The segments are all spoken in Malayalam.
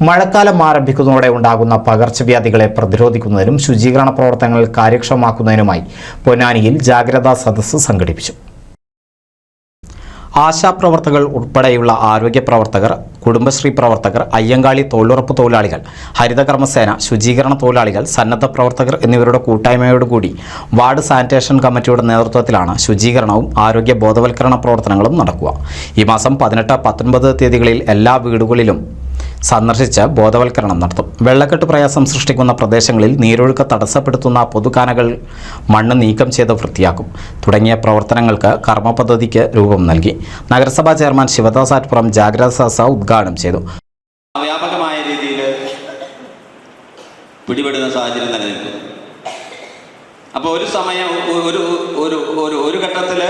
മഴക്കാലം ആരംഭിക്കുന്നതോടെ ഉണ്ടാകുന്ന പകർച്ചവ്യാധികളെ പ്രതിരോധിക്കുന്നതിനും ശുചീകരണ പ്രവർത്തനങ്ങൾ കാര്യക്ഷമമാക്കുന്നതിനുമായി പൊന്നാനിയിൽ ജാഗ്രതാ സദസ്സ് സംഘടിപ്പിച്ചു. ആശാപ്രവർത്തകർ ഉൾപ്പെടെയുള്ള ആരോഗ്യ പ്രവർത്തകർ, കുടുംബശ്രീ പ്രവർത്തകർ, അയ്യങ്കാളി തൊഴിലുറപ്പ് തൊഴിലാളികൾ, ഹരിതകർമ്മസേന, ശുചീകരണ തൊഴിലാളികൾ, സന്നദ്ധ പ്രവർത്തകർ എന്നിവരുടെ കൂട്ടായ്മയോടുകൂടി വാർഡ് സാനിറ്റേഷൻ കമ്മിറ്റിയുടെ നേതൃത്വത്തിലാണ് ശുചീകരണവും ആരോഗ്യ ബോധവൽക്കരണ പ്രവർത്തനങ്ങളും നടക്കുക. ഈ മാസം 18, 19 തീയതികളിൽ എല്ലാ വീടുകളിലും സന്ദർശിച്ച് ബോധവൽക്കരണം നടത്തും. വെള്ളക്കെട്ട് പ്രയാസം സൃഷ്ടിക്കുന്ന പ്രദേശങ്ങളിൽ നീരൊഴുക്ക് തടസ്സപ്പെടുത്തുന്ന പൊതുകാനകൾ മണ്ണ് നീക്കം ചെയ്ത് വൃത്തിയാക്കും തുടങ്ങിയ പ്രവർത്തനങ്ങൾക്ക് കർമ്മ പദ്ധതിക്ക് രൂപം നൽകി. നഗരസഭാ ചെയർമാൻ ശിവദാസ് ആറ്റുപുറം ജാഗ്രതാ സദസ്സ് ഉദ്ഘാടനം ചെയ്തു. വ്യാപകമായ രീതിയിൽ പിടിപെടുന്ന സാഹചര്യം നിലനിൽക്കും. അപ്പോൾ ഒരു സമയം ഒരു ഘട്ടത്തിൽ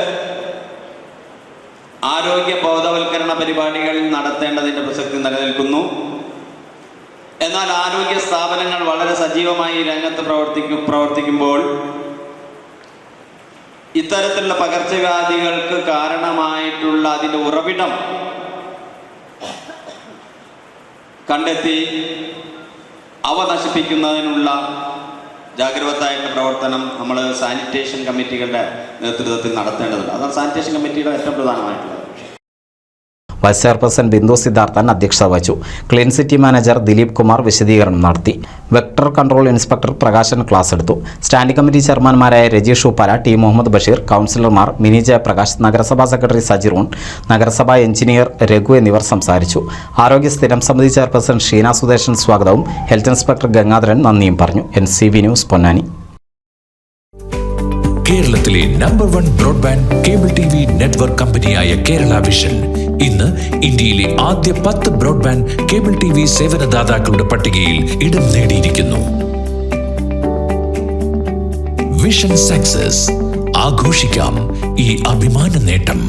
ആരോഗ്യ ബോധവൽക്കരണ പരിപാടികൾ നടത്തേണ്ടതിൻ്റെ പ്രസക്തി നിലനിൽക്കുന്നു. എന്നാൽ ആരോഗ്യ സ്ഥാപനങ്ങൾ വളരെ സജീവമായി രംഗത്ത് പ്രവർത്തിക്കുമ്പോൾ ഇത്തരത്തിലുള്ള പകർച്ചവ്യാധികൾക്ക് കാരണമായിട്ടുള്ള അതിൻ്റെ ഉറവിടം കണ്ടെത്തി അവ നശിപ്പിക്കുന്നതിനുള്ള ജാഗ്രതായിട്ടുള്ള പ്രവർത്തനം നമ്മൾ സാനിറ്റേഷൻ കമ്മിറ്റികളുടെ നേതൃത്വത്തിൽ നടത്തേണ്ടതുണ്ട്. അതാണ് സാനിറ്റേഷൻ കമ്മിറ്റിയുടെ ഏറ്റവും പ്രധാനമായിട്ടുള്ളത്. വൈസ് ചെയർപേഴ്സൺ ബിന്ദു സിദ്ധാർത്ഥൻ അധ്യക്ഷത വഹിച്ചു. Clean city manager Dileep Kumar വിശദീകരണം നടത്തി. Vector control inspector Prakashan class എടുത്തു. സ്റ്റാൻഡിംഗ് കമ്മിറ്റി ചെയർമാൻമാരായ രജീഷ് ഉപ്പാല, ടി മുഹമ്മദ് ബഷീർ, കൗൺസിലർമാർ മിനി ജയപ്രകാശ്, നഗരസഭാ സെക്രട്ടറി സജിറൂൺ, നഗരസഭാ എഞ്ചിനീയർ രഘു എന്നിവർ സംസാരിച്ചു. ആരോഗ്യ സ്ഥിരം സമിതി ചെയർപേഴ്സൺ ഷീന സുദേശൻ സ്വാഗതവും ഹെൽത്ത് ഇൻസ്പെക്ടർ ഗംഗാധരൻ നന്ദിയും പറഞ്ഞു. NCV news Ponnani. കേരളത്തിലെ number 1 broadband cable TV network കമ്പനിയായ കേരള വിഷൻ ഇന്ന് ഇന്ത്യയിലെ ആദ്യ 10 ബ്രോഡ്ബാൻഡ് കേബിൾ TV സേവനദാതാക്കളുടെ പട്ടികയിൽ ഇടം നേടിയിരിക്കുന്നു. Vision success. ആഘോഷിക്കാം ഈ അഭിമാന നേട്ടം.